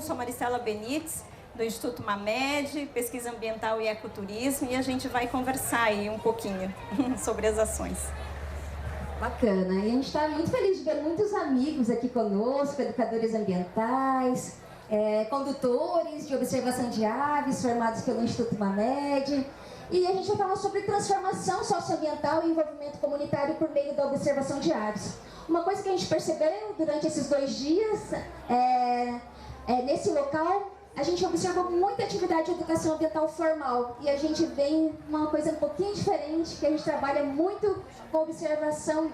sou Maricela Benites, do Instituto Mamed, Pesquisa Ambiental e Ecoturismo, e a gente vai conversar aí um pouquinho sobre as ações. Bacana, e a gente está muito feliz de ver muitos amigos aqui conosco, educadores ambientais, condutores de observação de aves formados pelo Instituto Mamed. E a gente vai falar sobre transformação socioambiental e envolvimento comunitário por meio da observação de aves. Uma coisa que a gente percebeu durante esses 2 dias, nesse local, a gente observou muita atividade de educação ambiental formal. E a gente vê uma coisa um pouquinho diferente, que a gente trabalha muito com observação,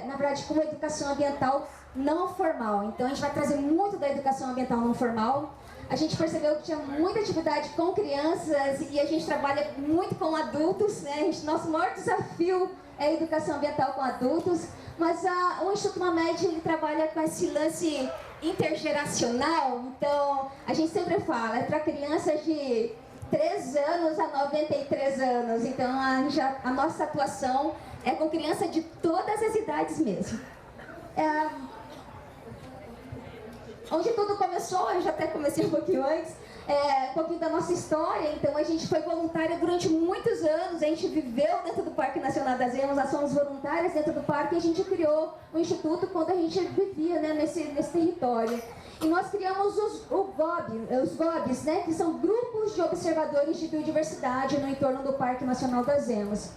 na verdade, com educação ambiental não formal. Então a gente vai trazer muito da educação ambiental não formal. A gente percebeu que tinha muita atividade com crianças e a gente trabalha muito com adultos, né? Nosso maior desafio é a educação ambiental com adultos, mas o Instituto Mamed ele trabalha com esse lance intergeracional. Então a gente sempre fala, é para crianças de 3 anos a 93 anos. Então a nossa atuação é com criança de todas as idades mesmo. Onde tudo começou, eu já até comecei um pouquinho antes, um pouquinho da nossa história. Então a gente foi voluntária durante muitos anos, a gente viveu dentro do Parque Nacional das Emas, nós somos voluntárias dentro do parque e a gente criou o Instituto quando a gente vivia, né, nesse território. E nós criamos os GOBs, né, que são grupos de observadores de biodiversidade no entorno do Parque Nacional das Emas.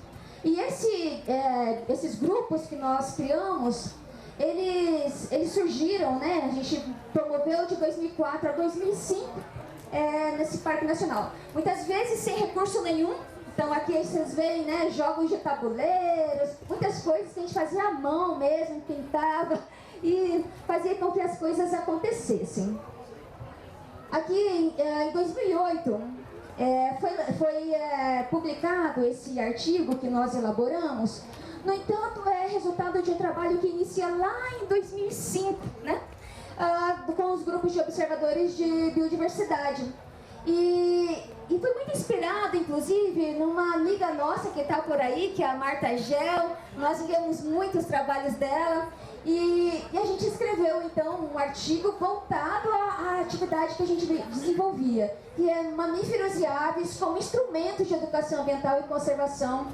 E esses grupos que nós criamos, eles surgiram, né? A gente promoveu de 2004 a 2005 nesse Parque Nacional. Muitas vezes sem recurso nenhum. Então aqui vocês veem, né, jogos de tabuleiros, muitas coisas que a gente fazia à mão mesmo, pintava e fazia com que as coisas acontecessem. Aqui em 2008 foi publicado esse artigo que nós elaboramos. No entanto, é resultado de um trabalho que inicia lá em 2005, né? Com os grupos de observadores de biodiversidade. E foi muito inspirado, inclusive, numa amiga nossa que está por aí, que é a Marta Gel. Nós vemos muitos trabalhos dela. E a gente escreveu, então, um artigo voltado à atividade que a gente desenvolvia, que é mamíferos e aves como instrumentos de educação ambiental e conservação.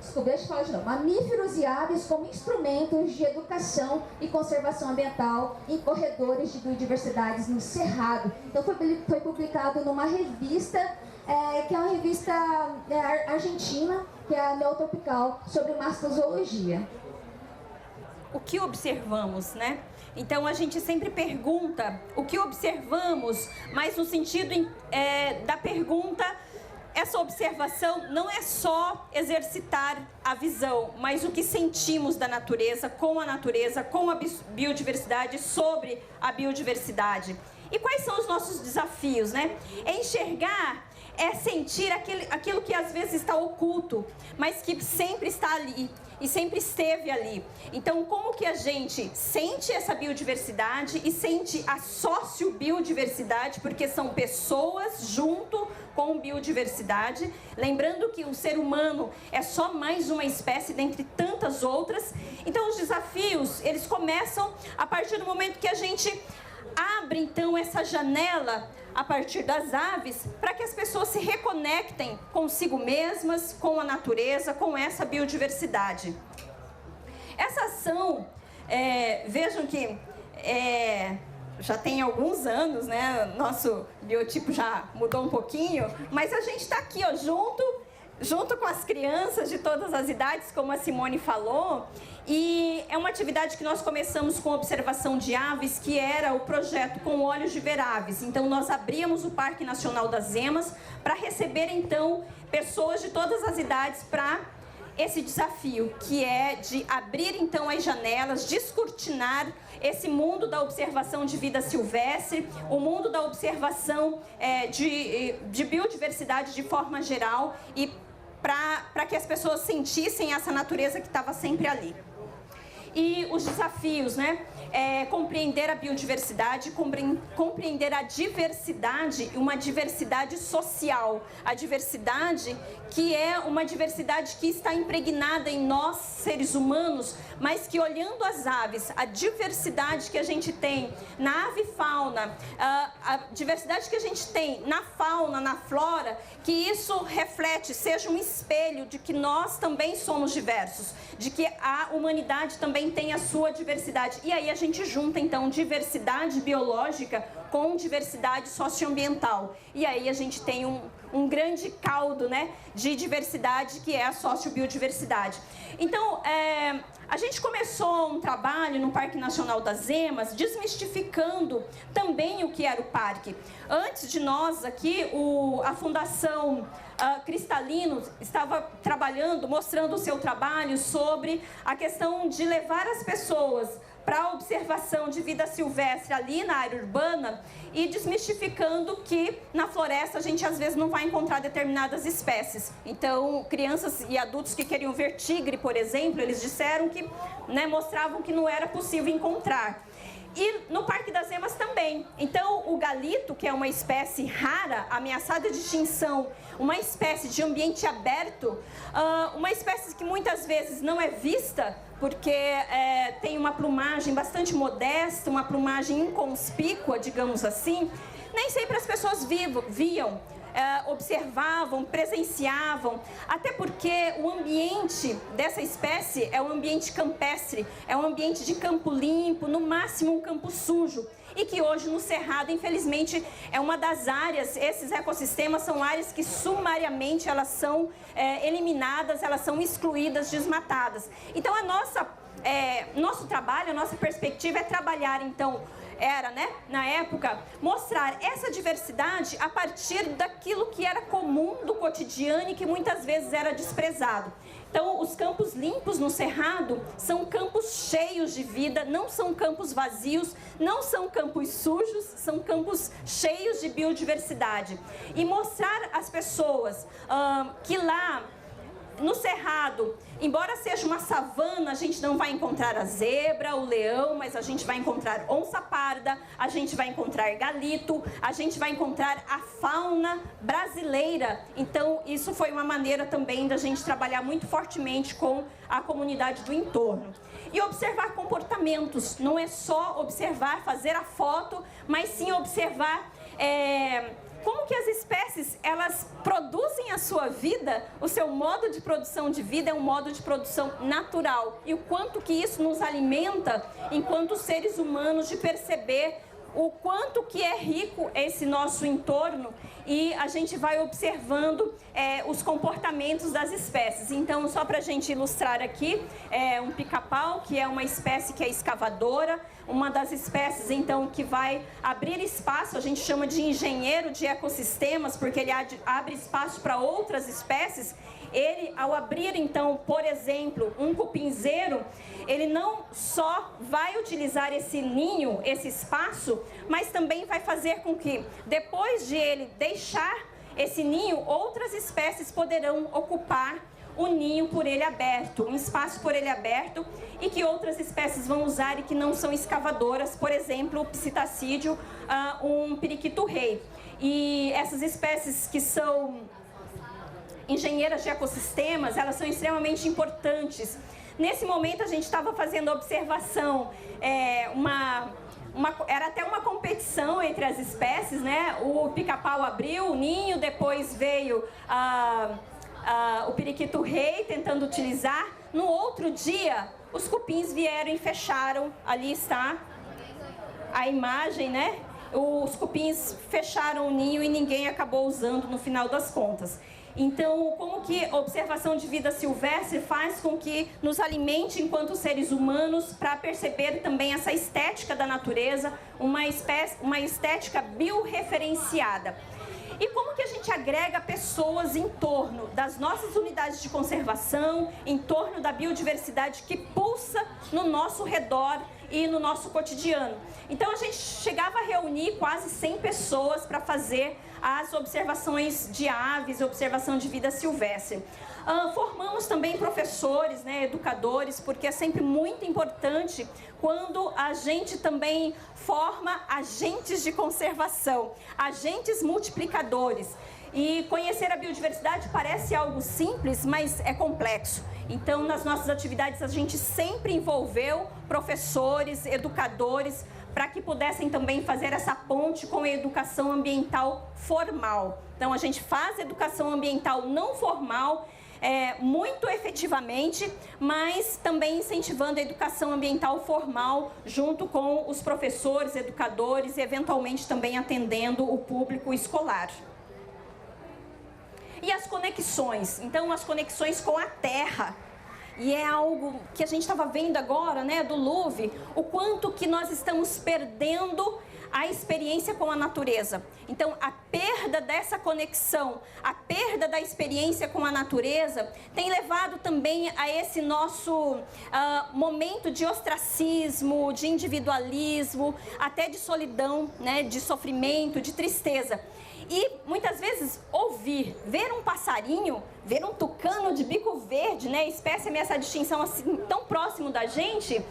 Desculpa, deixa eu falar de novo. Mamíferos e aves como instrumentos de educação e conservação ambiental em corredores de biodiversidades no Cerrado. Então foi publicado numa revista, que é uma revista argentina, que é a Neotropical, sobre mastozoologia. O que observamos, né? Então a gente sempre pergunta o que observamos, mas no sentido da pergunta, essa observação não é só exercitar a visão, mas o que sentimos da natureza, com a biodiversidade, sobre a biodiversidade. E quais são os nossos desafios, né? É enxergar, é sentir aquilo que às vezes está oculto, mas que sempre está ali e sempre esteve ali. Então, como que a gente sente essa biodiversidade e sente a sociobiodiversidade, porque são pessoas junto com biodiversidade, lembrando que o ser humano é só mais uma espécie dentre tantas outras. Então, os desafios, eles começam a partir do momento que a gente abre, então, essa janela a partir das aves, para que as pessoas se reconectem consigo mesmas, com a natureza, com essa biodiversidade. Essa ação, vejam que já tem alguns anos, né? Nosso biotipo já mudou um pouquinho, mas a gente está aqui, ó, junto com as crianças de todas as idades, como a Simone falou, e é uma atividade que nós começamos com observação de aves, que era o projeto Com Olhos de Ver Aves. Então nós abríamos o Parque Nacional das Emas para receber então pessoas de todas as idades para esse desafio, que é de abrir então as janelas, descortinar esse mundo da observação de vida silvestre, o mundo da observação de biodiversidade de forma geral, e para que as pessoas sentissem essa natureza que estava sempre ali. E os desafios, né? compreender a biodiversidade, compreender a diversidade, uma diversidade social, a diversidade que é uma diversidade que está impregnada em nós, seres humanos, mas que olhando as aves, a diversidade que a gente tem na avifauna, a diversidade que a gente tem na fauna, na flora, que isso reflete, seja um espelho de que nós também somos diversos, de que a humanidade também tem a sua diversidade. E aí a gente junta, então, diversidade biológica com diversidade socioambiental. E aí a gente tem um grande caldo, né, de diversidade, que é a sociobiodiversidade. Então, a gente começou um trabalho no Parque Nacional das Emas, desmistificando também o que era o parque. Antes de nós aqui, a Fundação Cristalino estava trabalhando, mostrando o seu trabalho sobre a questão de levar as pessoas para a observação de vida silvestre ali na área urbana e desmistificando que na floresta a gente às vezes não vai encontrar determinadas espécies. Então, crianças e adultos que queriam ver tigre, por exemplo, eles disseram que, né, mostravam que não era possível encontrar. E no Parque das Emas também. Então, o galito, que é uma espécie rara, ameaçada de extinção, uma espécie de ambiente aberto, uma espécie que muitas vezes não é vista, porque tem uma plumagem bastante modesta, uma plumagem inconspícua, digamos assim, nem sempre as pessoas viam. Observavam, presenciavam, até porque o ambiente dessa espécie é um ambiente campestre, é um ambiente de campo limpo, no máximo um campo sujo, e que hoje no Cerrado, infelizmente, é uma das áreas, esses ecossistemas são áreas que sumariamente elas são eliminadas, elas são excluídas, desmatadas. Então nosso trabalho, a nossa perspectiva é trabalhar, então, na época, mostrar essa diversidade a partir daquilo que era comum do cotidiano e que muitas vezes era desprezado. Então, os campos limpos no Cerrado são campos cheios de vida, não são campos vazios, não são campos sujos, são campos cheios de biodiversidade. E mostrar às pessoas que lá no Cerrado, embora seja uma savana, a gente não vai encontrar a zebra, o leão, mas a gente vai encontrar onça parda, a gente vai encontrar galito, a gente vai encontrar a fauna brasileira. Então, isso foi uma maneira também da gente trabalhar muito fortemente com a comunidade do entorno. E observar comportamentos, não é só observar, fazer a foto, mas sim observar como que as espécies, elas produzem a sua vida, o seu modo de produção de vida é um modo de produção natural. E o quanto que isso nos alimenta, enquanto seres humanos, de perceber o quanto que é rico esse nosso entorno, e a gente vai observando os comportamentos das espécies. Então, só para a gente ilustrar aqui, um pica-pau, que é uma espécie que é escavadora, uma das espécies, então, que vai abrir espaço, a gente chama de engenheiro de ecossistemas, porque ele abre espaço para outras espécies. Ele, ao abrir, então, por exemplo, um cupinzeiro, ele não só vai utilizar esse ninho, esse espaço, mas também vai fazer com que, depois de ele deixar esse ninho, outras espécies poderão ocupar o ninho por ele aberto, um espaço por ele aberto, e que outras espécies vão usar e que não são escavadoras, por exemplo, o psitacídeo, um periquito-rei. E essas espécies que são engenheiras de ecossistemas, elas são extremamente importantes. Nesse momento a gente estava fazendo observação, era até uma competição entre as espécies, né? O pica-pau abriu o ninho, depois veio o periquito-rei tentando utilizar. No outro dia, os cupins vieram e fecharam, ali está a imagem, né? Os cupins fecharam o ninho e ninguém acabou usando no final das contas. Então, como que a observação de vida silvestre faz com que nos alimente enquanto seres humanos para perceber também essa estética da natureza, uma estética biorreferenciada. E como que a gente agrega pessoas em torno das nossas unidades de conservação, em torno da biodiversidade que pulsa no nosso redor e no nosso cotidiano. Então a gente chegava a reunir quase 100 pessoas para fazer as observações de aves, observação de vida silvestre. Formamos também professores, né, educadores, porque é sempre muito importante quando a gente também forma agentes de conservação, agentes multiplicadores. E conhecer a biodiversidade parece algo simples, mas é complexo. Então, nas nossas atividades, a gente sempre envolveu professores, educadores, para que pudessem também fazer essa ponte com a educação ambiental formal. Então, a gente faz educação ambiental não formal, muito efetivamente, mas também incentivando a educação ambiental formal junto com os professores, educadores e eventualmente também atendendo o público escolar. E as conexões, então as conexões com a terra. E é algo que a gente estava vendo agora, né, do Louvre, o quanto que nós estamos perdendo a experiência com a natureza. Então, a perda dessa conexão, a perda da experiência com a natureza, tem levado também a esse nosso momento de ostracismo, de individualismo, até de solidão, né, de sofrimento, de tristeza. E muitas vezes ver um passarinho, ver um tucano de bico verde, né, espécie ameaçada de extinção assim, tão próximo da gente,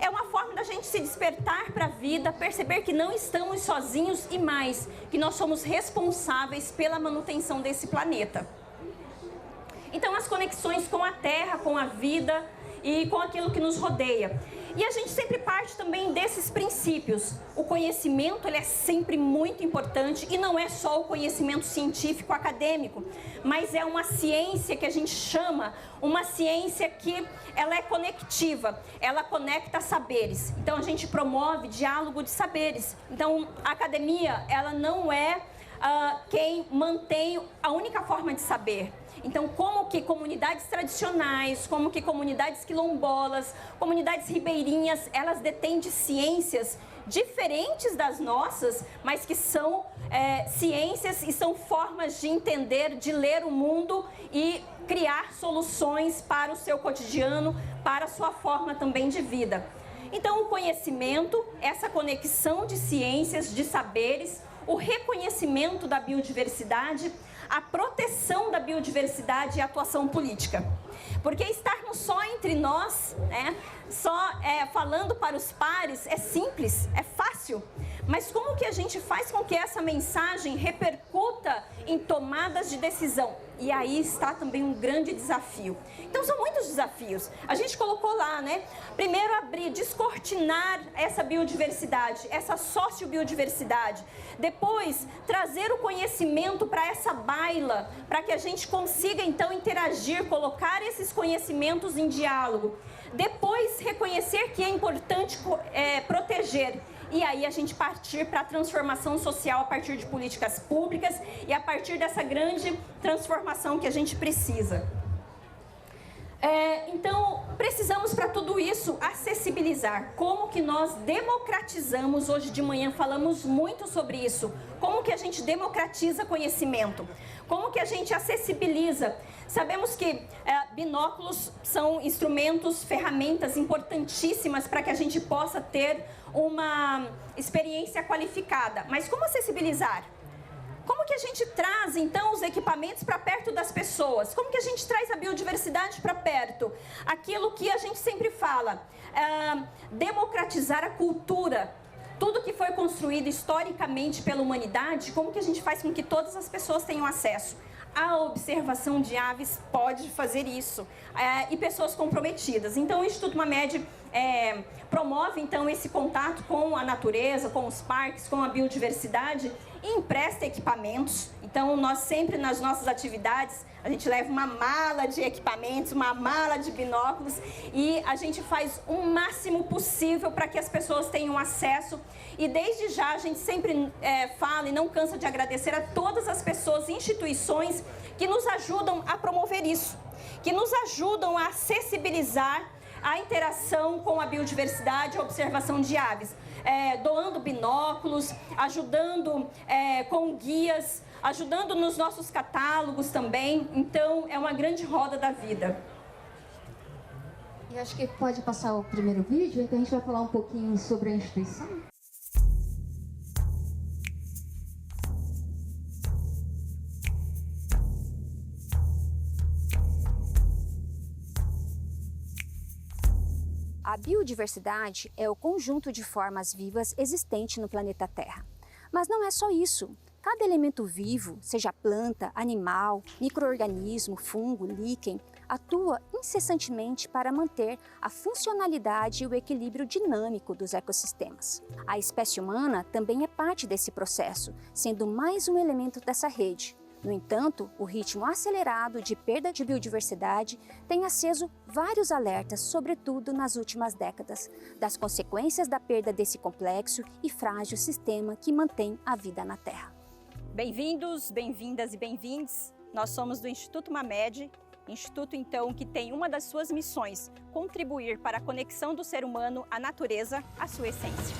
é uma forma da gente se despertar para a vida, perceber que não estamos sozinhos e mais, que nós somos responsáveis pela manutenção desse planeta. Então, as conexões com a terra, com a vida e com aquilo que nos rodeia. E a gente sempre parte também desses princípios. O conhecimento, ele é sempre muito importante e não é só o conhecimento científico acadêmico, mas é uma ciência que a gente chama, uma ciência que ela é conectiva, ela conecta saberes. Então a gente promove diálogo de saberes. Então a academia, ela não é quem mantém a única forma de saber. Então, como que comunidades tradicionais, como que comunidades quilombolas, comunidades ribeirinhas, elas detêm de ciências diferentes das nossas, mas que são ciências e são formas de entender, de ler o mundo e criar soluções para o seu cotidiano, para a sua forma também de vida. Então, o conhecimento, essa conexão de ciências, de saberes, o reconhecimento da biodiversidade, a proteção da biodiversidade e a atuação política. Porque estarmos só entre nós, né, só falando para os pares, é simples, é fácil. Mas como que a gente faz com que essa mensagem repercuta em tomadas de decisão? E aí está também um grande desafio. Então são muitos desafios. A gente colocou lá, né? Primeiro abrir, descortinar essa biodiversidade, essa sociobiodiversidade. Depois trazer o conhecimento para essa baila, para que a gente consiga então interagir, colocar esses conhecimentos em diálogo. Depois reconhecer que é importante proteger. E aí a gente partir para a transformação social a partir de políticas públicas e a partir dessa grande transformação que a gente precisa. Então, precisamos para tudo isso acessibilizar. Como que nós democratizamos, hoje de manhã falamos muito sobre isso, como que a gente democratiza conhecimento, como que a gente acessibiliza. Sabemos que binóculos são instrumentos, ferramentas importantíssimas para que a gente possa ter uma experiência qualificada. Mas como acessibilizar? Como que a gente traz, então, os equipamentos para perto das pessoas? Como que a gente traz a biodiversidade para perto? Aquilo que a gente sempre fala, democratizar a cultura. Tudo que foi construído historicamente pela humanidade, como que a gente faz com que todas as pessoas tenham acesso? A observação de aves pode fazer isso, e pessoas comprometidas. Então, o Instituto Mamed promove, então, esse contato com a natureza, com os parques, com a biodiversidade e empresta equipamentos. Então, nós sempre, nas nossas atividades, a gente leva uma mala de equipamentos, uma mala de binóculos e a gente faz o máximo possível para que as pessoas tenham acesso. E desde já a gente sempre fala e não cansa de agradecer a todas as pessoas e instituições que nos ajudam a promover isso, que nos ajudam a acessibilizar a interação com a biodiversidade, a observação de aves, doando binóculos, ajudando com guias, ajudando nos nossos catálogos também. Então, é uma grande roda da vida. E Eu acho que pode passar o primeiro vídeo, então a gente vai falar um pouquinho sobre a instituição. A biodiversidade é o conjunto de formas vivas existente no planeta Terra. Mas não é só isso. Cada elemento vivo, seja planta, animal, micro-organismo, fungo, líquen, atua incessantemente para manter a funcionalidade e o equilíbrio dinâmico dos ecossistemas. A espécie humana também é parte desse processo, sendo mais um elemento dessa rede. No entanto, o ritmo acelerado de perda de biodiversidade tem aceso vários alertas, sobretudo nas últimas décadas, das consequências da perda desse complexo e frágil sistema que mantém a vida na Terra. Bem-vindos, bem-vindas e bem-vindes. Nós somos do Instituto Mamed, instituto então que tem uma das suas missões, contribuir para a conexão do ser humano à natureza, à sua essência.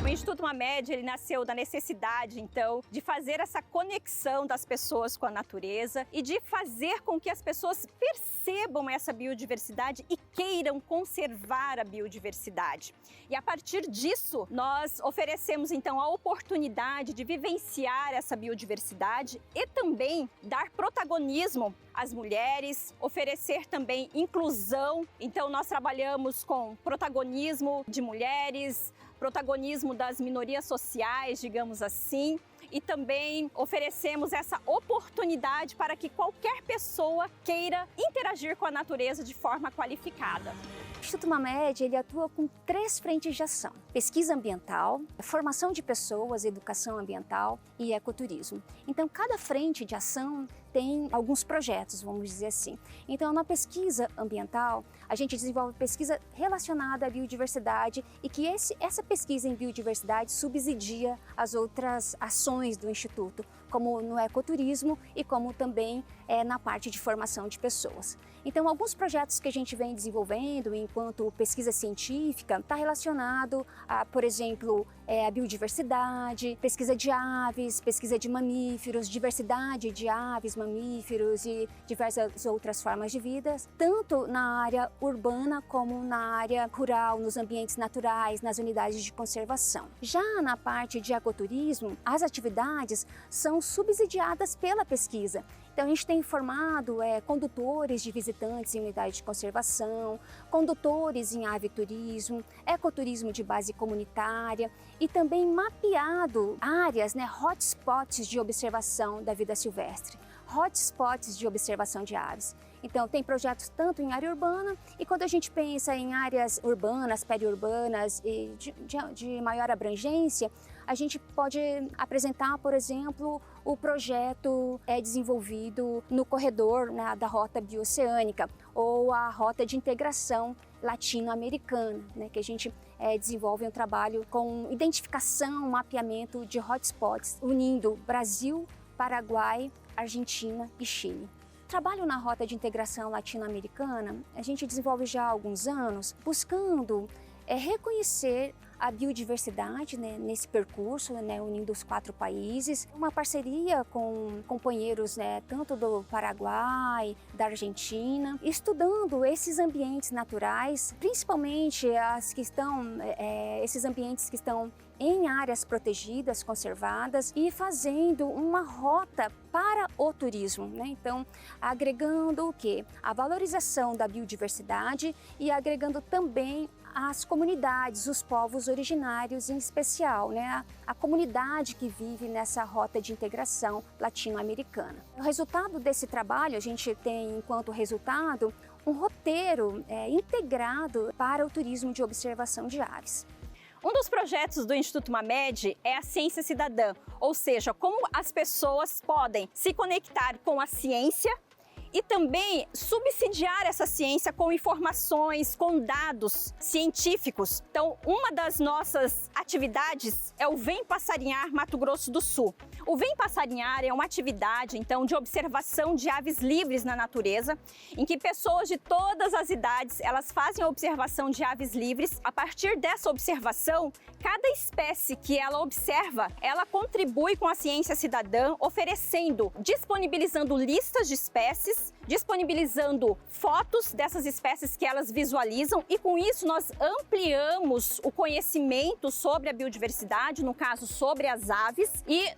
O Instituto Mamed, ele nasceu da necessidade, então, de fazer essa conexão das pessoas com a natureza e de fazer com que as pessoas percebam essa biodiversidade e queiram conservar a biodiversidade. E a partir disso, nós oferecemos, então, a oportunidade de vivenciar essa biodiversidade e também dar protagonismo às mulheres, oferecer também inclusão. Então, nós trabalhamos com protagonismo de mulheres, protagonismo das minorias sociais, digamos assim, e também oferecemos essa oportunidade para que qualquer pessoa queira interagir com a natureza de forma qualificada. O Instituto Mamed, ele atua com 3 frentes de ação: pesquisa ambiental, formação de pessoas, educação ambiental e ecoturismo. Então, cada frente de ação tem alguns projetos, vamos dizer assim. Então, na pesquisa ambiental, a gente desenvolve pesquisa relacionada à biodiversidade e que essa pesquisa em biodiversidade subsidia as outras ações do Instituto, como no ecoturismo e como também na parte de formação de pessoas. Então, alguns projetos que a gente vem desenvolvendo enquanto pesquisa científica está relacionado a, por exemplo, a biodiversidade, pesquisa de aves, pesquisa de mamíferos, diversidade de aves, mamíferos e diversas outras formas de vida, tanto na área urbana como na área rural, nos ambientes naturais, nas unidades de conservação. Já na parte de ecoturismo, as atividades são subsidiadas pela pesquisa. Então, a gente tem formado condutores de visitantes em unidade de conservação, condutores em aviturismo, ecoturismo de base comunitária e também mapeado áreas, hotspots de observação da vida silvestre, hotspots de observação de aves. Então, tem projetos tanto em área urbana e quando a gente pensa em áreas urbanas, periurbanas e de maior abrangência, a gente pode apresentar, por exemplo, o projeto desenvolvido no corredor da Rota Bioceânica ou a Rota de Integração Latino-Americana, que a gente desenvolve um trabalho com identificação, mapeamento de hotspots, unindo Brasil, Paraguai, Argentina e Chile. Trabalho na Rota de Integração Latino-Americana, a gente desenvolve já há alguns anos, buscando reconhecer a biodiversidade nesse percurso, unindo os 4 países. Uma parceria com companheiros tanto do Paraguai, da Argentina, estudando esses ambientes naturais, principalmente esses ambientes que estão em áreas protegidas, conservadas e fazendo uma rota para o turismo, Então, agregando o quê? A valorização da biodiversidade e agregando também as comunidades, os povos originários em especial, a comunidade que vive nessa rota de integração latino-americana. O resultado desse trabalho, a gente tem enquanto resultado um roteiro integrado para o turismo de observação de aves. Um dos projetos do Instituto Mamed é a ciência cidadã, ou seja, como as pessoas podem se conectar com a ciência e também subsidiar essa ciência com informações, com dados científicos. Então, uma das nossas atividades é o Vem Passarinhar Mato Grosso do Sul. O Vem Passarinhar é uma atividade, então, de observação de aves livres na natureza, em que pessoas de todas as idades, elas fazem a observação de aves livres. A partir dessa observação, cada espécie que ela observa, ela contribui com a ciência cidadã, oferecendo, disponibilizando listas de espécies, disponibilizando fotos dessas espécies que elas visualizam, e com isso nós ampliamos o conhecimento sobre a biodiversidade, no caso sobre as aves, e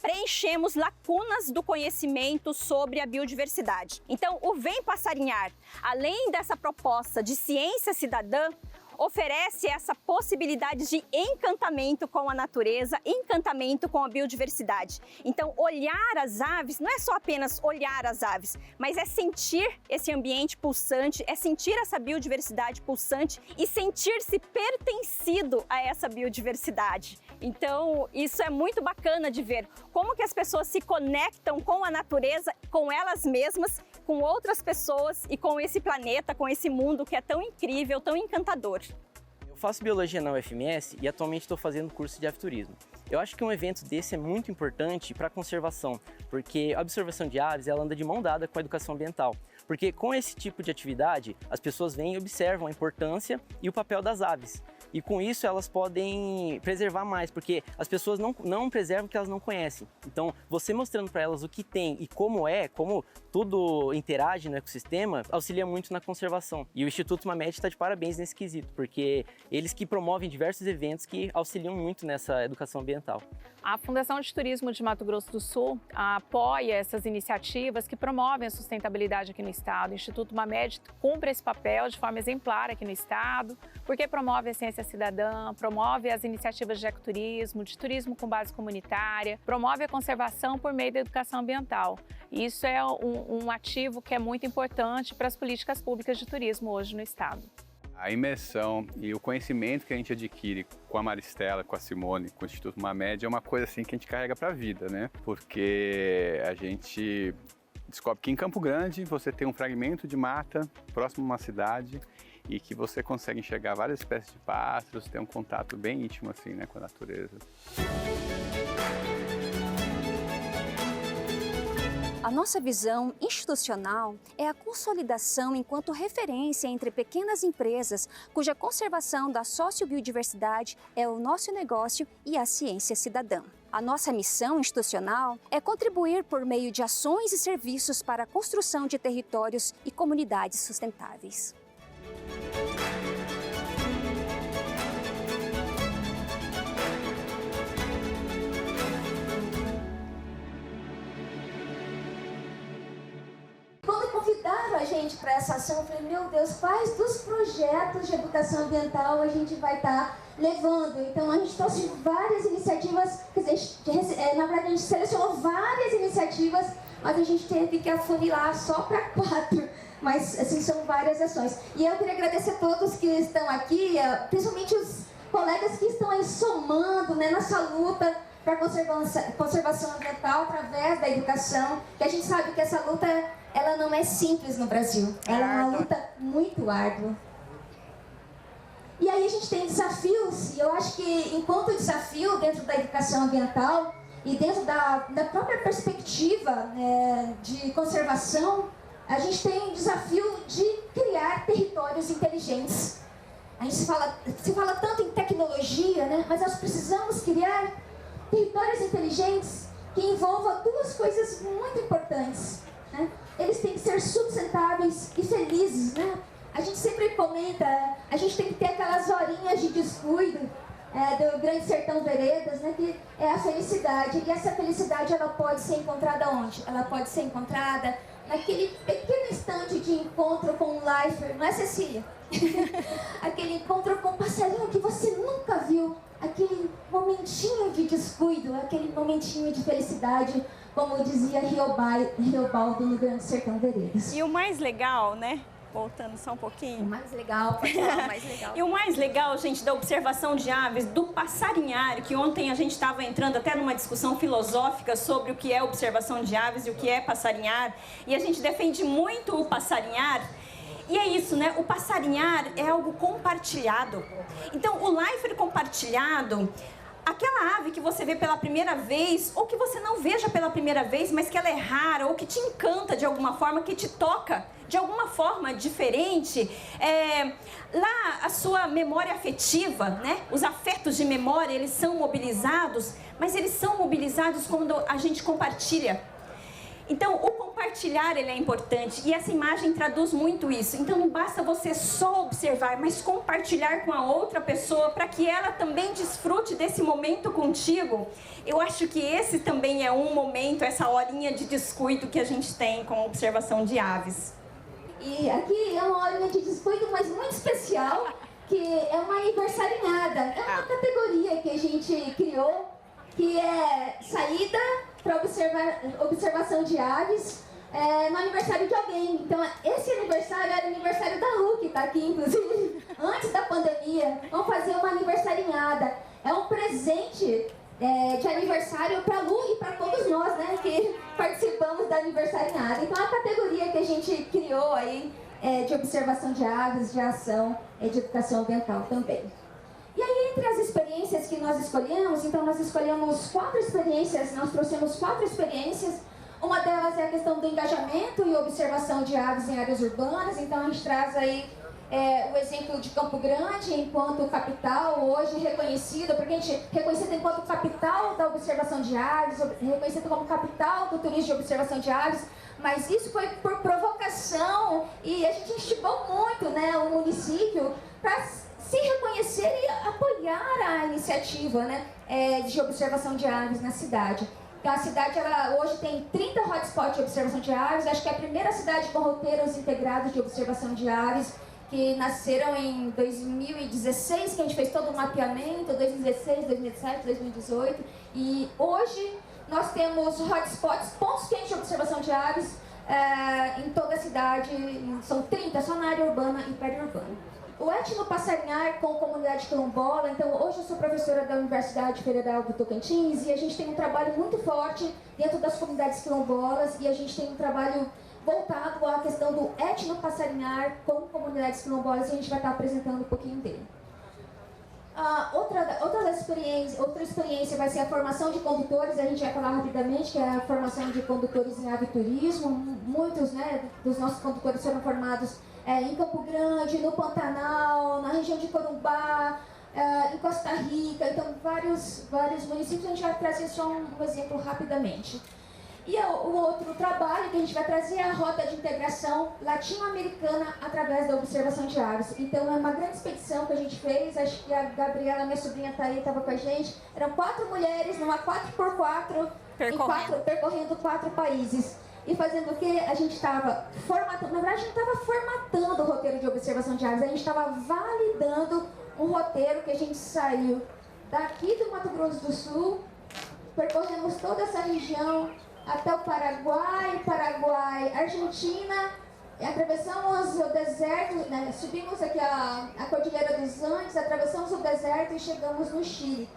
preenchemos lacunas do conhecimento sobre a biodiversidade. Então, o Vem Passarinhar, além dessa proposta de ciência cidadã, oferece essa possibilidade de encantamento com a natureza, encantamento com a biodiversidade. Então, olhar as aves não é só apenas olhar as aves, mas é sentir esse ambiente pulsante, é sentir essa biodiversidade pulsante e sentir-se pertencido a essa biodiversidade. Então, isso é muito bacana de ver como que as pessoas se conectam com a natureza, com elas mesmas, com outras pessoas e com esse planeta, com esse mundo que é tão incrível, tão encantador. Eu faço biologia na UFMS e atualmente estou fazendo curso de aviturismo. Eu acho que um evento desse é muito importante para a conservação, porque a observação de aves ela anda de mão dada com a educação ambiental. Porque com esse tipo de atividade, as pessoas vêm e observam a importância e o papel das aves. E com isso elas podem preservar mais, porque as pessoas não preservam o que elas não conhecem. Então, você mostrando para elas o que tem e como tudo interage no ecossistema, auxilia muito na conservação. E o Instituto Mamed está de parabéns nesse quesito, porque eles que promovem diversos eventos que auxiliam muito nessa educação ambiental. A Fundação de Turismo de Mato Grosso do Sul apoia essas iniciativas que promovem a sustentabilidade aqui no estado. O Instituto Mamed cumpre esse papel de forma exemplar aqui no estado, porque promove a ciência cidadã, promove as iniciativas de ecoturismo, de turismo com base comunitária, promove a conservação por meio da educação ambiental. Isso é um ativo que é muito importante para as políticas públicas de turismo hoje no estado. A imersão e o conhecimento que a gente adquire com a Maristela, com a Simone, com o Instituto Mamed é uma coisa assim que a gente carrega para a vida, né? Porque a gente descobre que em Campo Grande você tem um fragmento de mata próximo a uma cidade e que você consegue enxergar várias espécies de pássaros, ter um contato bem íntimo assim, né, com a natureza. A nossa visão institucional é a consolidação enquanto referência entre pequenas empresas cuja conservação da sociobiodiversidade é o nosso negócio e a ciência cidadã. A nossa missão institucional é contribuir por meio de ações e serviços para a construção de territórios e comunidades sustentáveis. Convidaram a gente para essa ação, eu falei, meu Deus, quais dos projetos de educação ambiental a gente vai estar levando? Então a gente trouxe várias iniciativas, quer dizer, na verdade a gente selecionou várias iniciativas, mas a gente teve que afunilar só para 4, mas assim, são várias ações. E eu queria agradecer a todos que estão aqui, principalmente os colegas que estão aí somando, né, nessa luta para a conservação ambiental através da educação, que a gente sabe que essa luta ela não é simples no Brasil, ela é uma luta muito árdua. E aí a gente tem desafios, e eu acho que enquanto desafio dentro da educação ambiental e dentro da própria perspectiva de conservação, a gente tem o desafio de criar territórios inteligentes. A gente se fala tanto em tecnologia, né? Mas nós precisamos criar territórios inteligentes que envolvam 2 coisas muito importantes, né? Eles têm que ser sustentáveis e felizes, né? A gente sempre comenta, a gente tem que ter aquelas horinhas de descuido do Grande Sertão Veredas, né? Que é a felicidade. E essa felicidade, ela pode ser encontrada onde? Ela pode ser encontrada naquele pequeno instante de encontro com um lifer, não é, Cecília? Aquele encontro com um passarinho que você nunca viu, aquele momentinho de descuido, aquele momentinho de felicidade, como dizia Riobaldo no Grande Sertão Veredas. E o mais legal, né, Voltando só um pouquinho. Mais legal, pode falar, mais legal. E o mais legal, gente, da observação de aves, do passarinhar, que ontem a gente estava entrando até numa discussão filosófica sobre o que é observação de aves e o que é passarinhar, e a gente defende muito o passarinhar. E é isso, né? O passarinhar é algo compartilhado. Então, o lifer compartilhado, aquela ave que você vê pela primeira vez, ou que você não veja pela primeira vez, mas que ela é rara, ou que te encanta de alguma forma, que te toca de alguma forma diferente, lá a sua memória afetiva, né? Os afetos de memória, eles são mobilizados, mas eles são mobilizados quando a gente compartilha. Então, o compartilhar, ele é importante, e essa imagem traduz muito isso. Então, não basta você só observar, mas compartilhar com a outra pessoa, para que ela também desfrute desse momento contigo. Eu acho que esse também é um momento, essa horinha de descuido que a gente tem com a observação de aves. E aqui é uma horinha de descuido, mas muito especial, que é uma aniversarinhada. É uma categoria que a gente criou, que é saída para observação de aves no aniversário de alguém. Então, esse aniversário era o aniversário da Lu, que está aqui, inclusive, antes da pandemia. Vamos fazer uma aniversarinhada. É um presente de aniversário para a Lu e para todos nós, né, que participamos da aniversariada. Então, a categoria que a gente criou aí de observação de aves, de ação e de educação ambiental também. E aí, entre as experiências que nós escolhemos, então nós escolhemos 4 experiências, nós trouxemos 4 experiências. Uma delas é a questão do engajamento e observação de aves em áreas urbanas. Então, a gente traz aí o exemplo de Campo Grande, enquanto capital, hoje reconhecido, porque a gente reconhecido enquanto capital da observação de aves, reconhecido como capital do turismo de observação de aves, mas isso foi por provocação e a gente instigou muito, né, o município para se reconhecer e apoiar a iniciativa, né, de observação de aves na cidade. Então, a cidade ela, hoje tem 30 hotspots de observação de aves, acho que é a primeira cidade com roteiros integrados de observação de aves, que nasceram em 2016, que a gente fez todo o mapeamento, 2016, 2017, 2018, e hoje nós temos hotspots, pontos quentes de observação de aves em toda a cidade, são 30 só na área urbana e periurbana. O etnopassarinhar com comunidade quilombola, então hoje eu sou professora da Universidade Federal do Tocantins e a gente tem um trabalho muito forte dentro das comunidades quilombolas e a gente tem um trabalho voltado à questão do etnopassarinhar com comunidades quilombolas e a gente vai estar apresentando um pouquinho dele. Outra experiência vai ser a formação de condutores, a gente vai falar rapidamente, que é a formação de condutores em aviturismo. Muitos, né, dos nossos condutores foram formados em Campo Grande, no Pantanal, na região de Corumbá, em Costa Rica, então vários municípios. A gente vai trazer só um exemplo rapidamente. E o outro trabalho que a gente vai trazer é a Rota de Integração Latino-Americana através da observação de aves. Então, é uma grande expedição que a gente fez, acho que a Gabriela, minha sobrinha, está aí, estava com a gente. Eram 4 mulheres numa 4x4, percorrendo 4 países. E fazendo o quê? A gente estava formatando, na verdade, a gente estava formatando o roteiro de observação de aves, a gente estava validando um roteiro que a gente saiu daqui do Mato Grosso do Sul, percorremos toda essa região, até o Paraguai, Argentina, atravessamos o deserto, né, subimos aqui a Cordilheira dos Andes, atravessamos o deserto e chegamos no Chile.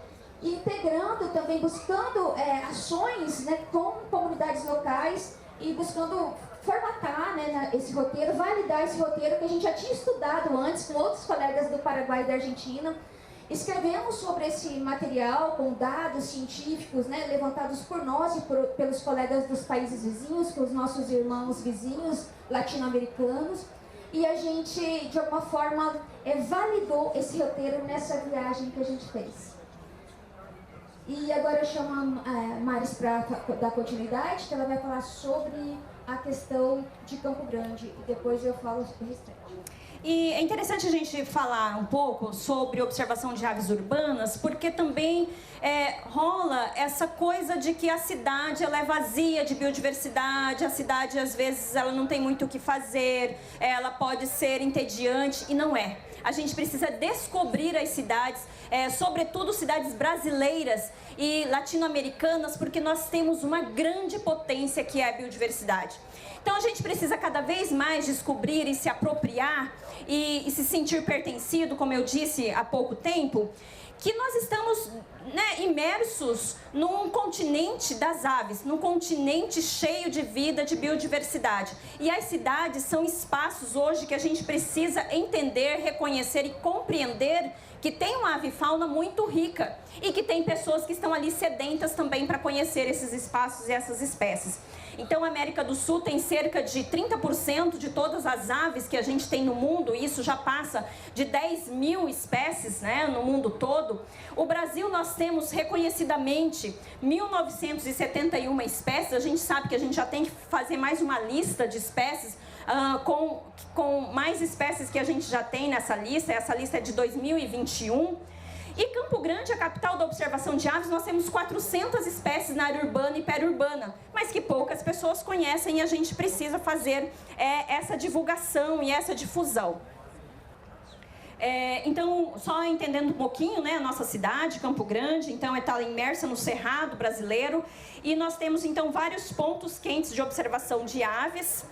E integrando também, buscando ações, né, com comunidades locais e buscando formatar, né, esse roteiro, validar esse roteiro que a gente já tinha estudado antes com outros colegas do Paraguai e da Argentina. Escrevemos sobre esse material com dados científicos, né, levantados por nós e pelos colegas dos países vizinhos, com os nossos irmãos vizinhos latino-americanos. E a gente, de alguma forma, validou esse roteiro nessa viagem que a gente fez. E agora eu chamo a Maris para dar continuidade, que ela vai falar sobre a questão de Campo Grande. E depois eu falo sobre o restante. E é interessante a gente falar um pouco sobre observação de aves urbanas, porque também rola essa coisa de que a cidade ela é vazia de biodiversidade, a cidade às vezes ela não tem muito o que fazer, ela pode ser entediante, e não é. A gente precisa descobrir as cidades, sobretudo cidades brasileiras e latino-americanas, porque nós temos uma grande potência que é a biodiversidade. Então a gente precisa cada vez mais descobrir e se apropriar e se sentir pertencido, como eu disse há pouco tempo, que nós estamos imersos num continente das aves, num continente cheio de vida, de biodiversidade. E as cidades são espaços hoje que a gente precisa entender, reconhecer e compreender que tem uma avifauna muito rica e que tem pessoas que estão ali sedentas também para conhecer esses espaços e essas espécies. Então, a América do Sul tem cerca de 30% de todas as aves que a gente tem no mundo, e isso já passa de 10 mil espécies, no mundo todo. O Brasil, nós temos reconhecidamente 1.971 espécies. A gente sabe que a gente já tem que fazer mais uma lista de espécies, com mais espécies que a gente já tem nessa lista. Essa lista é de 2021. E Campo Grande, a capital da observação de aves, nós temos 400 espécies na área urbana e periurbana, mas que poucas pessoas conhecem, e a gente precisa fazer essa divulgação e essa difusão. Então, só entendendo um pouquinho, a nossa cidade, Campo Grande, então está imersa no Cerrado brasileiro, e nós temos então vários pontos quentes de observação de aves.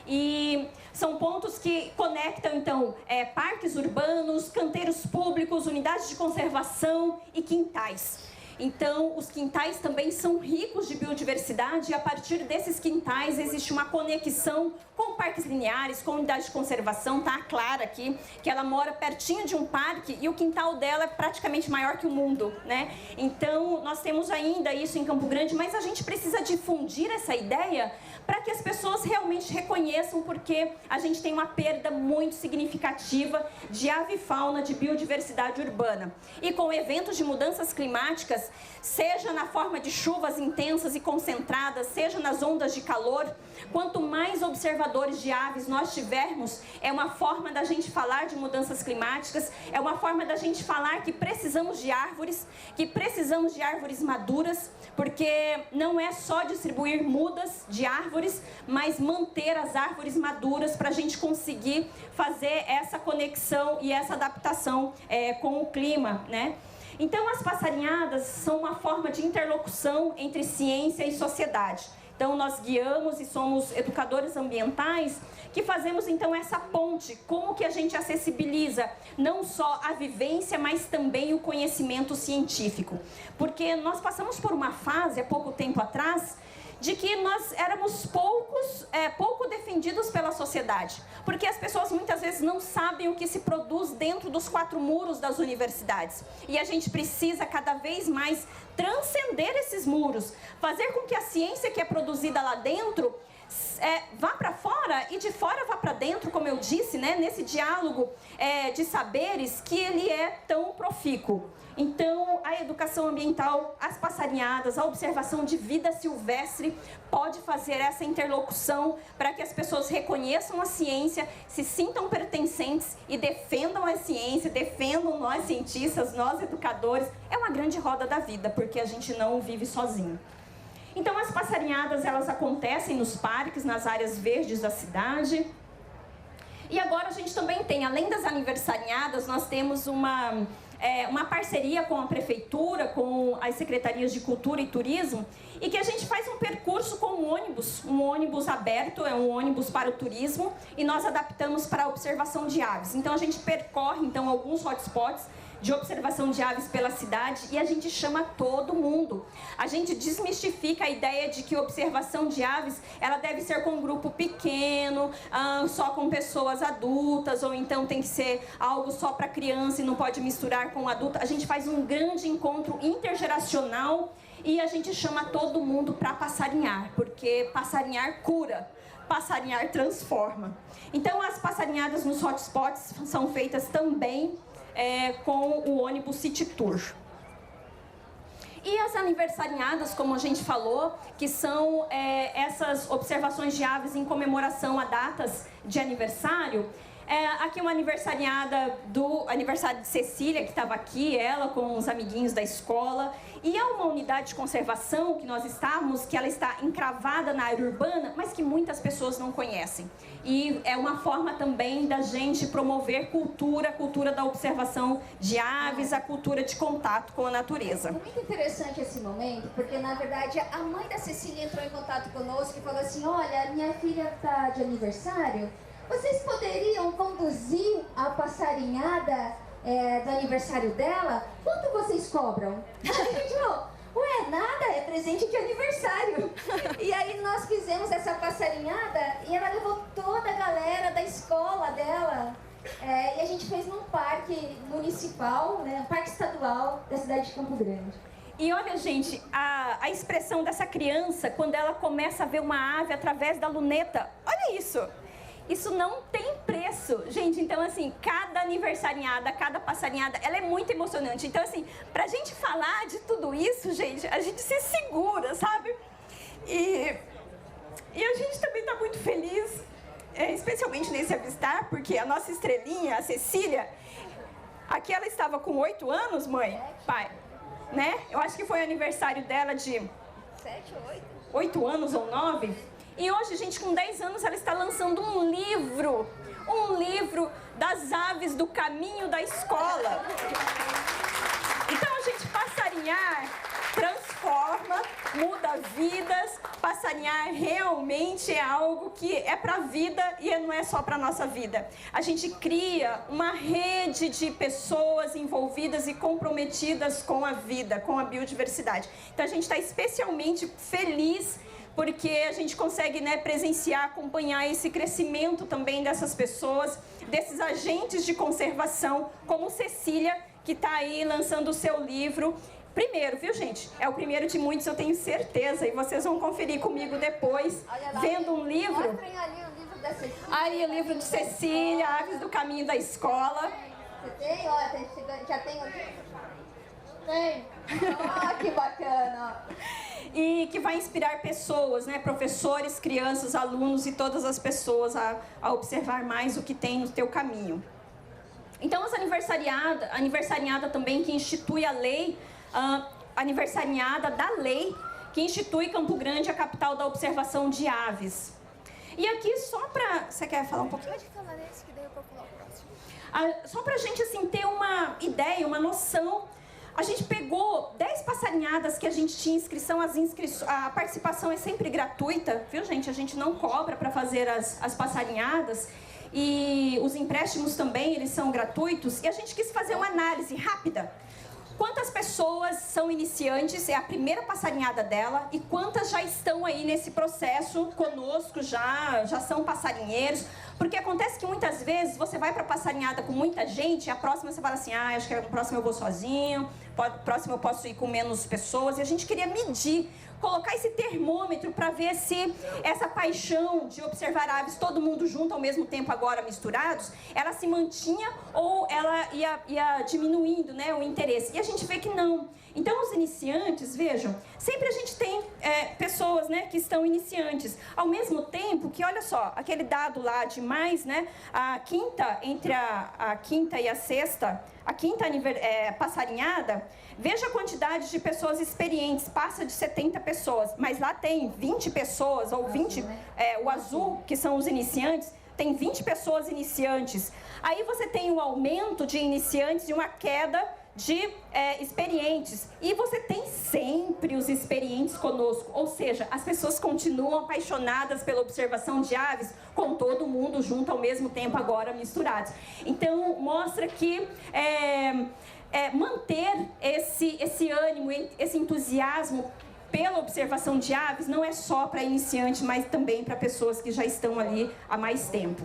E são pontos que conectam, então, parques urbanos, canteiros públicos, unidades de conservação e quintais. Então, os quintais também são ricos de biodiversidade, e a partir desses quintais existe uma conexão com parques lineares, com unidades de conservação. Tá clara aqui que ela mora pertinho de um parque e o quintal dela é praticamente maior que o mundo, Então, nós temos ainda isso em Campo Grande, mas a gente precisa difundir essa ideia para que as pessoas realmente reconheçam, porque a gente tem uma perda muito significativa de avifauna, de biodiversidade urbana. E com eventos de mudanças climáticas, seja na forma de chuvas intensas e concentradas, seja nas ondas de calor, quanto mais observadores de aves nós tivermos, é uma forma da gente falar de mudanças climáticas, é uma forma da gente falar que precisamos de árvores maduras, porque não é só distribuir mudas de árvores, mas manter as árvores maduras para a gente conseguir fazer essa conexão e essa adaptação com o clima, Então, as passarinhadas são uma forma de interlocução entre ciência e sociedade. Então, nós guiamos e somos educadores ambientais que fazemos, então, essa ponte. Como que a gente acessibiliza não só a vivência, mas também o conhecimento científico? Porque nós passamos por uma fase, há pouco tempo atrás, de que nós éramos pouco defendidos pela sociedade, porque as pessoas muitas vezes não sabem o que se produz dentro dos 4 muros das universidades, e a gente precisa cada vez mais transcender esses muros, fazer com que a ciência que é produzida lá dentro vá para fora e de fora vá para dentro, como eu disse, nesse diálogo de saberes que ele é tão profícuo. Então, a educação ambiental, as passarinhadas, a observação de vida silvestre pode fazer essa interlocução para que as pessoas reconheçam a ciência, se sintam pertencentes e defendam a ciência, defendam nós cientistas, nós educadores. É uma grande roda da vida, porque a gente não vive sozinho. Então, as passarinhadas, elas acontecem nos parques, nas áreas verdes da cidade. E agora a gente também tem, além das aniversariadas, nós temos uma parceria com a prefeitura, com as secretarias de cultura e turismo, e que a gente faz um percurso com um ônibus aberto, é um ônibus para o turismo, e nós adaptamos para a observação de aves. Então a gente percorre alguns hotspots de observação de aves pela cidade e a gente chama todo mundo. A gente desmistifica a ideia de que observação de aves ela deve ser com um grupo pequeno, só com pessoas adultas, ou então tem que ser algo só para criança e não pode misturar com adulto. A gente faz um grande encontro intergeracional e a gente chama todo mundo para passarinhar, porque passarinhar cura. Passarinhar transforma. Então as passarinhadas nos hotspots são feitas também com o ônibus City Tour. E as aniversariadas, como a gente falou, que são essas observações de aves em comemoração a datas de aniversário. Aqui uma aniversariada do aniversário de Cecília, que estava aqui, ela com os amiguinhos da escola. E é uma unidade de conservação que nós estamos, que ela está encravada na área urbana, mas que muitas pessoas não conhecem. E é uma forma também da gente promover cultura, a cultura da observação de aves, a cultura de contato com a natureza. É muito interessante esse momento, porque na verdade a mãe da Cecília entrou em contato conosco e falou assim: olha, minha filha está de aniversário, vocês poderiam conduzir a passarinhada do aniversário dela? Quanto vocês cobram? A gente falou: ué, nada, é presente de aniversário. E aí nós fizemos essa passarinhada e ela levou toda a galera da escola dela. E a gente fez num parque municipal, né, um parque estadual da cidade de Campo Grande. E olha, gente, a expressão dessa criança, quando ela começa a ver uma ave através da luneta, olha isso! Isso não tem preço, gente. Então, assim, cada aniversariada, cada passarinhada, ela é muito emocionante. Então, assim, pra gente falar de tudo isso, gente, a gente se segura, sabe? E a gente também tá muito feliz, especialmente nesse avistar, porque a nossa estrelinha, a Cecília, aqui ela estava com 8 anos, mãe, pai, né? Eu acho que foi o aniversário dela de 7 ou 8? 8 anos ou 9. E hoje, gente, com 10 anos, ela está lançando um livro das aves do caminho da escola. Então, a gente, passarinhar transforma, muda vidas. Passarinhar realmente é algo que é para a vida e não é só para a nossa vida. A gente cria uma rede de pessoas envolvidas e comprometidas com a vida, com a biodiversidade. Então, a gente está especialmente feliz porque a gente consegue, né, presenciar, acompanhar esse crescimento também dessas pessoas, desses agentes de conservação, como Cecília, que está aí lançando o seu livro. Primeiro, viu, gente? É o primeiro de muitos, eu tenho certeza, e vocês vão conferir comigo depois, vendo um livro. Mostrem ali o livro da Cecília. Aí, o livro de Cecília, Aves do Caminho da Escola. Você tem? Olha, já tem o livro? Tem. Que bacana. E que vai inspirar pessoas, né, professores, crianças, alunos e todas as pessoas a observar mais o que tem no teu caminho. Então, as aniversariada também que institui a lei, aniversariada da lei que institui Campo Grande a capital da observação de aves. E aqui só para... Você quer falar um pouquinho? Pode falar nesse que daí eu vou falar o próximo. Só para a gente, assim, ter uma ideia, uma noção. A gente pegou 10 passarinhadas que a gente tinha inscrição, a participação é sempre gratuita, viu, gente? A gente não cobra para fazer as passarinhadas e os empréstimos também, eles são gratuitos. E a gente quis fazer uma análise rápida. Quantas pessoas são iniciantes, é a primeira passarinhada dela, e quantas já estão aí nesse processo conosco, já são passarinheiros. Porque acontece que muitas vezes você vai para passarinhada com muita gente, e a próxima você fala assim: acho que a próxima eu vou sozinho, a próxima eu posso ir com menos pessoas. E a gente queria medir, colocar esse termômetro para ver se essa paixão de observar aves, todo mundo junto ao mesmo tempo, agora misturados, ela se mantinha ou ela ia diminuindo, né, o interesse. E a gente vê que não. Então, os iniciantes, vejam, sempre a gente tem pessoas, né, que estão iniciantes. Ao mesmo tempo que, olha só, aquele dado lá de mais, né, a quinta, entre a quinta e a sexta, a quinta passarinhada, veja a quantidade de pessoas experientes, passa de 70 pessoas, mas lá tem 20 pessoas, ou 20, o azul, que são os iniciantes, tem 20 pessoas iniciantes. Aí você tem um aumento de iniciantes e uma queda de experientes. E você tem sempre os experientes conosco, ou seja, as pessoas continuam apaixonadas pela observação de aves, com todo mundo junto ao mesmo tempo, agora misturados. Então, mostra que manter esse ânimo, esse entusiasmo pela observação de aves não é só para iniciantes, mas também para pessoas que já estão ali há mais tempo.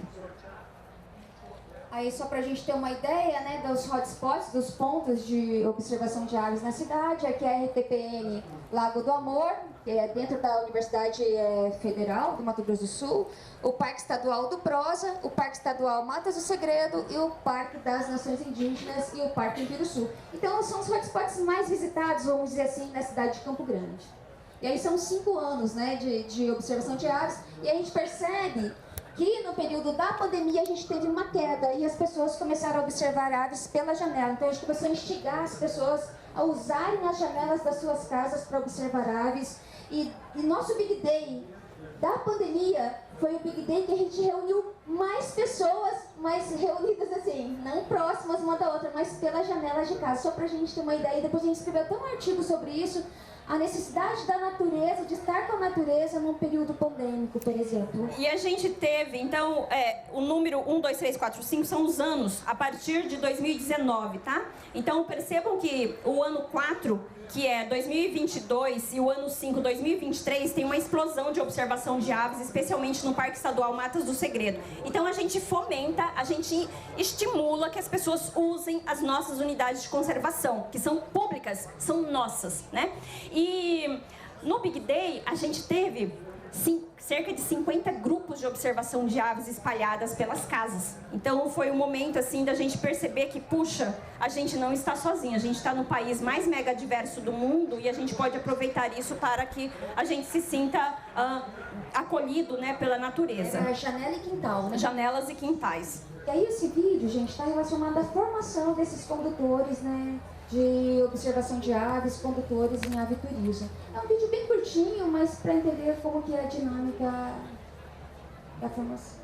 Aí só para a gente ter uma ideia, né, dos hotspots, dos pontos de observação de aves na cidade, aqui é a RTPN Lago do Amor, que é dentro da Universidade Federal do Mato Grosso do Sul, o Parque Estadual do Prosa, o Parque Estadual Matas do Segredo e o Parque das Nações Indígenas e o Parque Sul. Então são os hotspots mais visitados, vamos dizer assim, na cidade de Campo Grande. E aí são 5 anos, né, de observação de aves, e a gente percebe que no período da pandemia a gente teve uma queda e as pessoas começaram a observar aves pela janela. Então a gente começou a instigar as pessoas a usarem as janelas das suas casas para observar aves. E nosso Big Day da pandemia foi o Big Day que a gente reuniu mais pessoas, mas reunidas assim, não próximas uma da outra, mas pelas janelas de casa. Só para a gente ter uma ideia, depois a gente escreveu até um artigo sobre isso, a necessidade da natureza, de estar com a natureza num período pandêmico, por exemplo. E a gente teve, então, o número 1, 2, 3, 4, 5 são os anos a partir de 2019, tá? Então, percebam que o ano 4, que é 2022, e o ano 5, 2023, tem uma explosão de observação de aves, especialmente no Parque Estadual Matas do Segredo. Então, a gente fomenta, a gente estimula que as pessoas usem as nossas unidades de conservação, que são públicas, são nossas, né? E no Big Day, a gente teve cerca de 50 grupos de observação de aves espalhadas pelas casas. Então foi um momento assim da gente perceber que, puxa, a gente não está sozinho, a gente está no país mais mega diverso do mundo e a gente pode aproveitar isso para que a gente se sinta acolhido, né, pela natureza. É janela e quintal, né? Janelas e quintais. E aí esse vídeo, gente, está relacionado à formação desses condutores, né, de observação de aves, condutores em aviturismo. É um vídeo bem curtinho, mas para entender como que é a dinâmica da formação.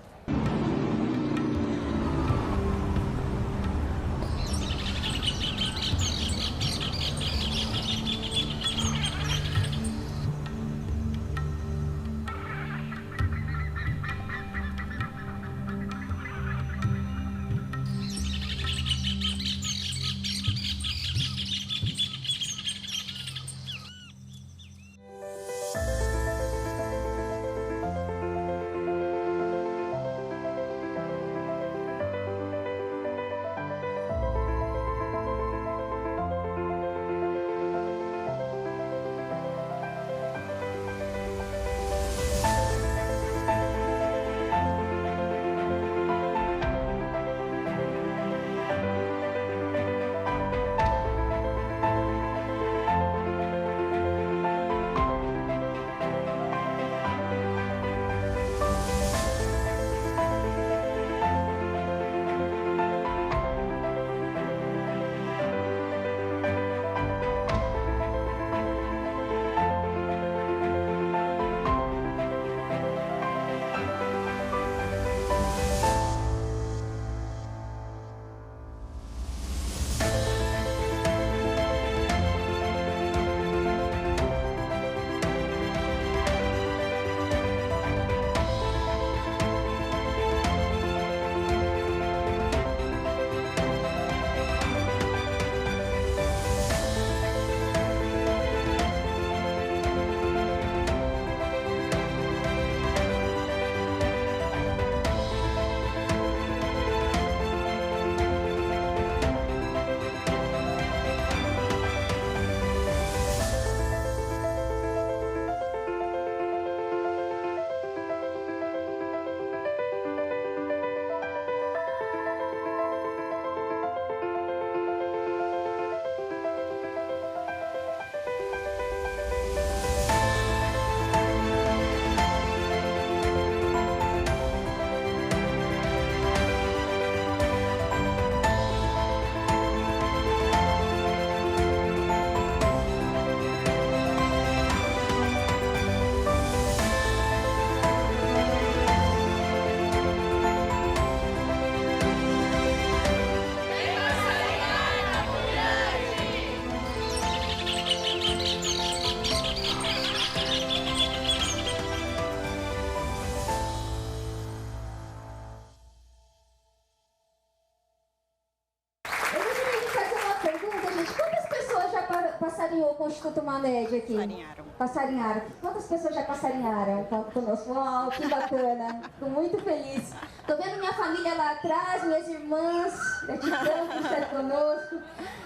passarinhou com o Instituto Mamed aqui? Passarinharam. Passarinharam. Quantas pessoas já passarinharam conosco? Uau, que bacana. Estou muito feliz. Estou vendo minha família lá atrás, minhas irmãs, gratidão por estar conosco.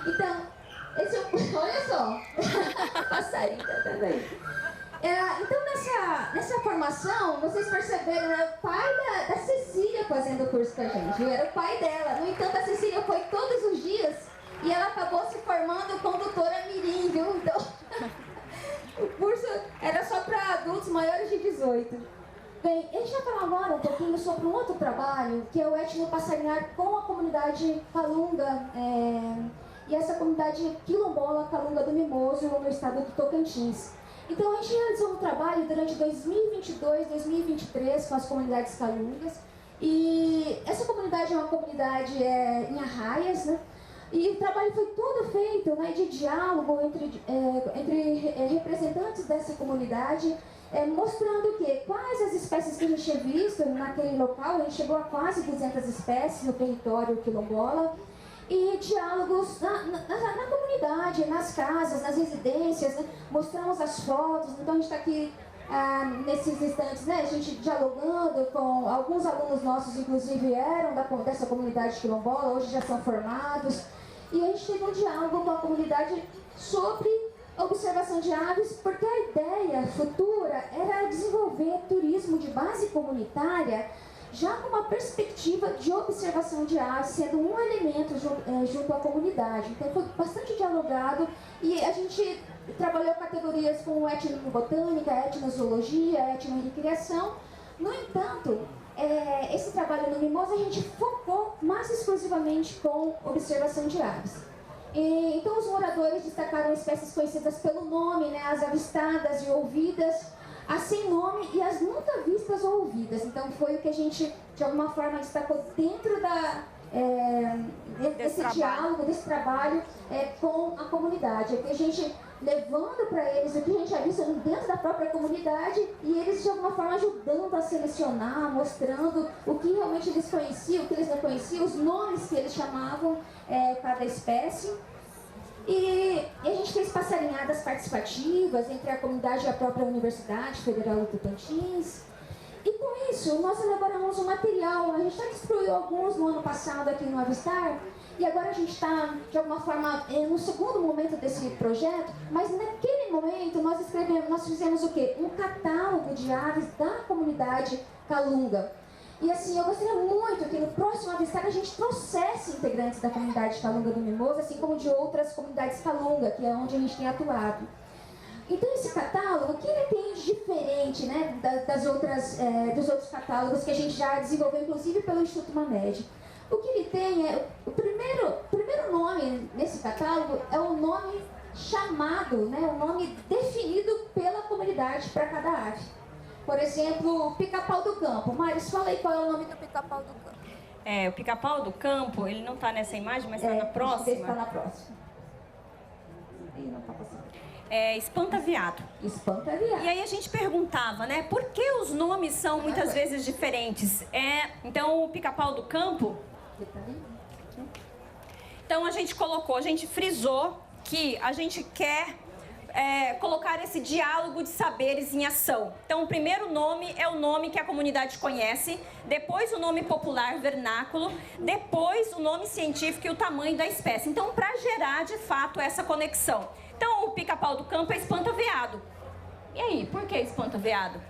Então, olha só, passarinho também. Então, nessa formação, vocês perceberam, né, o pai da Cecília fazendo o curso com a gente. Era o pai dela. No entanto, a Cecília foi todos os dias e ela acabou se formando condutora mirim, viu? Então, o curso era só para adultos maiores de 18. Bem, eu já falo agora um pouquinho sobre um outro trabalho, que é o etnopassarinhar com a comunidade Calunga, e essa comunidade quilombola Calunga do Mimoso, no estado do Tocantins. Então, a gente realizou um trabalho durante 2022, 2023 com as comunidades calungas. E essa comunidade é uma comunidade em Arraias, né? E o trabalho foi todo feito, né, de diálogo entre representantes dessa comunidade, mostrando quais as espécies que a gente tinha visto naquele local. A gente chegou a quase 200 espécies no território quilombola. E diálogos na comunidade, nas casas, nas residências, né? Mostramos as fotos. Então a gente está aqui nesses instantes, né? A gente dialogando com alguns alunos nossos, inclusive eram dessa comunidade quilombola, hoje já são formados. E a gente teve um diálogo com a comunidade sobre observação de aves, porque a ideia futura era desenvolver turismo de base comunitária, já com uma perspectiva de observação de aves, sendo um elemento junto à comunidade. Então foi bastante dialogado e a gente trabalhou categorias como etnobotânica, etnozoologia, etnorecriação. No entanto, esse trabalho no Mimoso a gente focou mais exclusivamente com observação de aves. Então os moradores destacaram espécies conhecidas pelo nome, né, as avistadas e ouvidas, as sem nome e as nunca vistas ou ouvidas. Então foi o que a gente, de alguma forma, destacou dentro desse diálogo, desse trabalho com a comunidade. É que a gente levando para eles o que a gente já visto dentro da própria comunidade e eles, de alguma forma, ajudando a selecionar, mostrando o que realmente eles conheciam, o que eles não conheciam, os nomes que eles chamavam cada espécie. E a gente fez passarinhadas participativas entre a comunidade e a própria Universidade Federal do Tocantins. E com isso, nós elaboramos um material. A gente já distribuiu alguns no ano passado aqui no Avistar. E agora a gente está, de alguma forma, no segundo momento desse projeto. Mas naquele momento, nós fizemos o quê? Um catálogo de aves da comunidade Calunga. E assim, eu gostaria muito que no próximo Avistar a gente trouxesse integrantes da comunidade Calunga do Mimoso, assim como de outras comunidades Calunga, que é onde a gente tem atuado. Então esse catálogo, o que ele tem de diferente, né, dos outros catálogos que a gente já desenvolveu, inclusive pelo Instituto Mamed? O que ele tem o primeiro nome nesse catálogo é o nome chamado, né, o nome definido pela comunidade para cada ave. Por exemplo, pica-pau do campo. Maris, fala aí qual é o nome do pica-pau do campo. O pica-pau do campo, ele não está nessa imagem, mas está na próxima. Está na próxima. Aí não está passando. Espanta-veado. Espanta-veado. E aí a gente perguntava, né, por que os nomes são muitas vezes diferentes? Então, o pica-pau do campo... Então, a gente frisou que a gente quer... colocar esse diálogo de saberes em ação. Então, o primeiro nome é o nome que a comunidade conhece, depois o nome popular vernáculo, depois o nome científico e o tamanho da espécie. Então, para gerar, de fato, essa conexão. Então, o pica-pau do campo é espanta-veado. E aí, por que espanta-veado?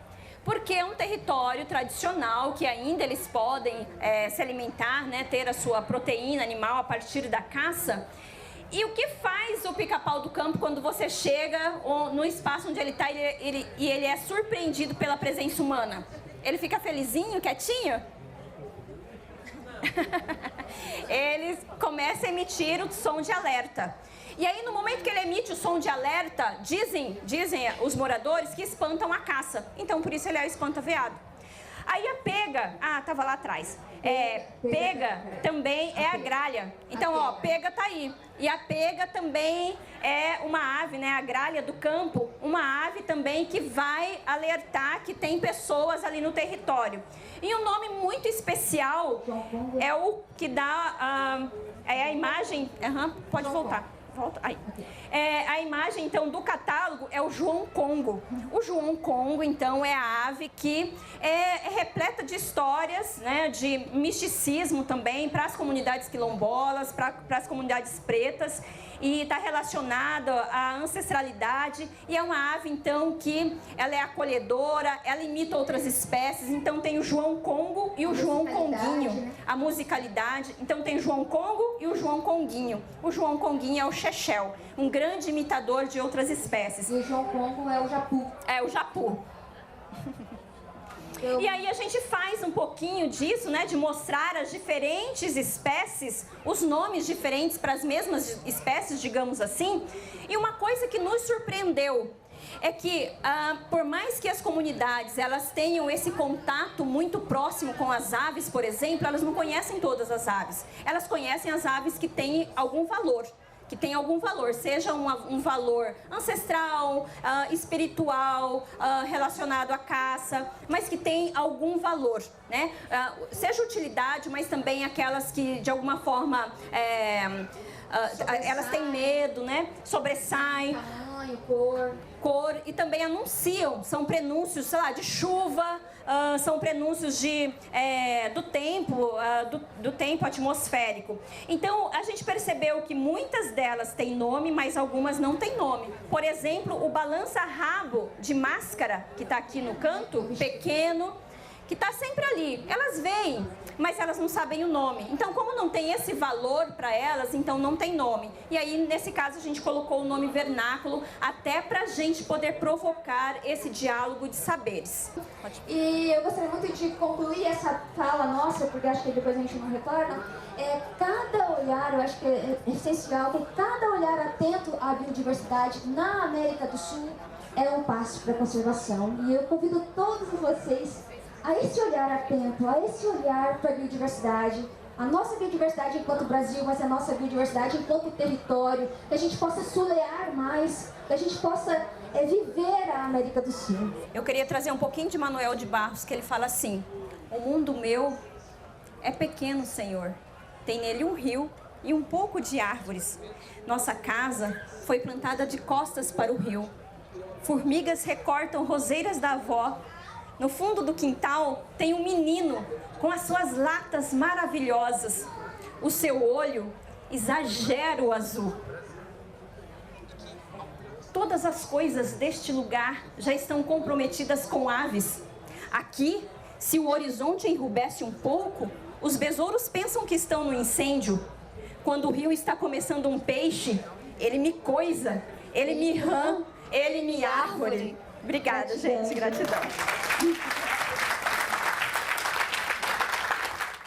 Porque é um território tradicional que ainda eles podem se alimentar, né, ter a sua proteína animal a partir da caça. E o que faz o pica-pau do campo quando você chega no espaço onde ele está e ele é surpreendido pela presença humana? Ele fica felizinho, quietinho? Ele começa a emitir o som de alerta. E aí, no momento que ele emite o som de alerta, dizem os moradores que espantam a caça. Então, por isso ele é o espanta-veado. Aí a pega, estava lá atrás. Pega também é a gralha. Então, ó, pega tá aí. E a pega também é uma ave, né? A gralha do campo, uma ave também que vai alertar que tem pessoas ali no território. E um nome muito especial é o que dá a imagem. Pode voltar. Volta. Aí. A imagem, então, do catálogo é o João Congo. O João Congo, então, é a ave que é repleta de histórias, né, de misticismo também para as comunidades quilombolas, para as comunidades pretas, e está relacionada à ancestralidade, e é uma ave, então, que ela é acolhedora, ela imita outras espécies, então tem o João Congo e o João Conguinho, né? A musicalidade, então tem o João Congo e o João Conguinho. O João Conguinho é o Chechel, um grande imitador de outras espécies. E o João Congo é o Japu. É o Japu. E aí a gente faz um pouquinho disso, né, de mostrar as diferentes espécies, os nomes diferentes para as mesmas espécies, digamos assim. E uma coisa que nos surpreendeu é que, por mais que as comunidades elas tenham esse contato muito próximo com as aves, por exemplo, elas não conhecem todas as aves. Elas conhecem as aves que têm algum valor. Seja um valor ancestral, espiritual, relacionado à caça, mas que tem algum valor, né? Seja utilidade, mas também aquelas que, de alguma forma, elas têm medo, né? Sobressaem. Tamanho, cor, e também anunciam, são prenúncios, sei lá, de chuva, são prenúncios do tempo atmosférico. Então, a gente percebeu que muitas delas têm nome, mas algumas não têm nome. Por exemplo, o balança-rabo de máscara, que está aqui no canto, pequeno, que está sempre ali. Elas veem, mas elas não sabem o nome. Então, como não tem esse valor para elas, então não tem nome. E aí, nesse caso, a gente colocou o nome vernáculo, até para a gente poder provocar esse diálogo de saberes. E eu gostaria muito de concluir essa fala nossa, porque acho que depois a gente não retorna. Cada olhar, eu acho que é essencial, que cada olhar atento à biodiversidade na América do Sul é um passo para a conservação. E eu convido todos vocês a esse olhar atento, a esse olhar para a biodiversidade, a nossa biodiversidade enquanto Brasil, mas a nossa biodiversidade enquanto território, que a gente possa solear mais, que a gente possa viver a América do Sul. Eu queria trazer um pouquinho de Manuel de Barros, que ele fala assim: o mundo meu é pequeno, Senhor, tem nele um rio e um pouco de árvores. Nossa casa foi plantada de costas para o rio. Formigas recortam roseiras da avó. No fundo do quintal tem um menino com as suas latas maravilhosas. O seu olho exagera o azul. Todas as coisas deste lugar já estão comprometidas com aves. Aqui, se o horizonte enrubesce um pouco, os besouros pensam que estão no incêndio. Quando o rio está começando um peixe, ele me coisa, ele me rã, ele me árvore. Obrigada, gente. Gratidão.